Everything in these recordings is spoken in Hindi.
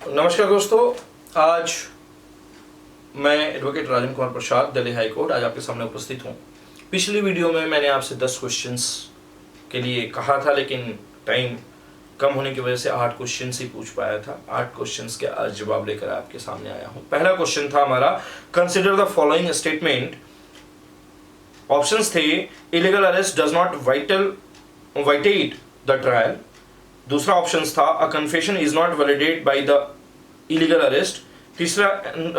नमस्कार दोस्तों, आज मैं advocate Rajan Kumar Prasad, Delhi high court आज आपके सामने उपस्थित हूँ। पिछली वीडियो में मैंने आपसे 10 क्वेश्चंस के लिए कहा था, लेकिन टाइम कम होने की वजह से 8 क्वेश्चंस ही पूछ पाया था। 8 क्वेश्चंस के आज जवाब लेकर आपके सामने आया हूँ। पहला क्वेश्चन था हमारा, consider the following statement. Options थे illegal arrest does not vitiate the trial. दूसरा ऑप्शन था a confession is not validated by the illegal arrest. तीसरा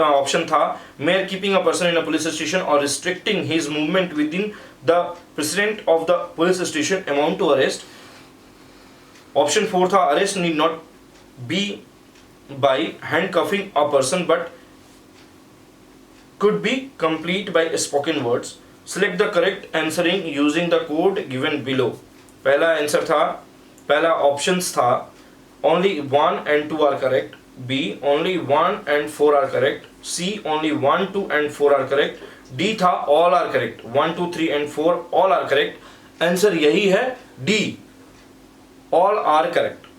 ऑप्शन था mere keeping a person in a police station और restricting his movement within the president of the police station amount to arrest. Option 4 था arrest need not be by handcuffing a person but could be complete by spoken words. Select the correct answering using the code given below. पहला ऑप्शंस था only 1 and 2 are correct, B only 1 and 4 are correct, C only 1, 2 and 4 are correct, D था all are correct, 1, 2, 3 and 4 all are correct. Answer यही है D, all are correct.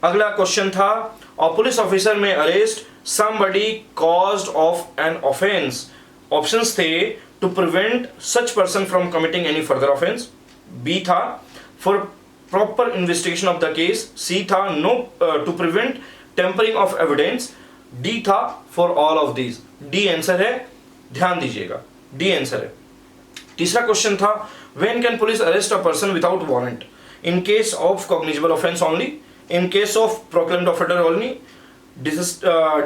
अगला क्वेश्चन था a police officer may arrest somebody caused of an offense. Options थे to prevent such person from committing any further offense, B था for proper investigation of the case, C था no to prevent tampering of evidence, D था for all of these. D answer है, ध्यान दीजिएगा, D आंसर है। तीसरा क्वेश्चन था when can police arrest a person without warrant? In case of cognizable offense only, in case of proclaimed offender only,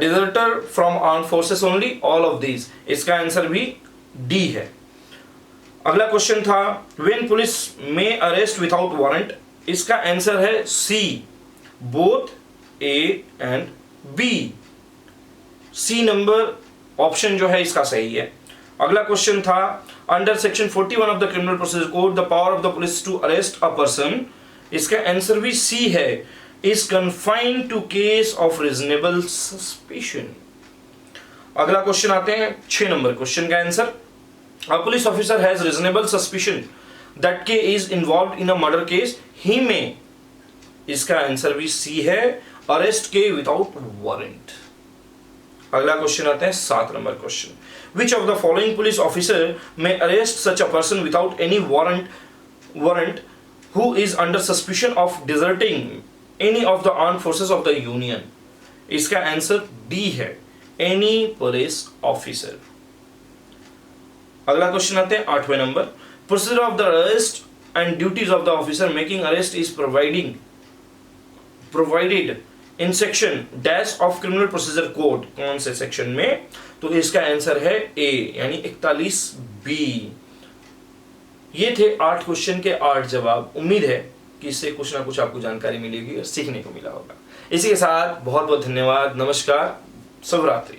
deserter from armed forces only, all of these. इसका आंसर भी D है। अगला क्वेश्चन था when police may arrest without warrant. इसका आंसर है C, both A and B. C नंबर ऑप्शन जो है इसका सही है। अगला क्वेश्चन था under section 41 of the criminal procedure code the power of the police to arrest a person, इसका आंसर भी C है, is confined to case of reasonable suspicion. अगला क्वेश्चन आते हैं 6 नंबर क्वेश्चन का answer, a police officer has reasonable suspicion that K is involved in a murder case, he may, इसका आंसर भी C है, arrest K without warrant. अगला क्वेश्चन आते हैं 7 number question, which of the following police officer may arrest such a person without any warrant who is under suspicion of deserting any of the armed forces of the union. इसका आंसर D है, any police officer. अगला क्वेश्चन आते हैं 8वें नंबर, procedure of the arrest and duties of the officer making arrest is provided in section dash of criminal procedure code. कौन से सेक्शन में? तो इसका आंसर है ए, यानी 41B। ये थे 8 क्वेश्चन के 8 जवाब। उम्मीद है कि इससे कुछ ना कुछ आपको जानकारी मिलेगी और सीखने को मिला होगा। इसी के साथ बहुत बहुत धन्यवाद, नमस्कार, शुभ रात्रि।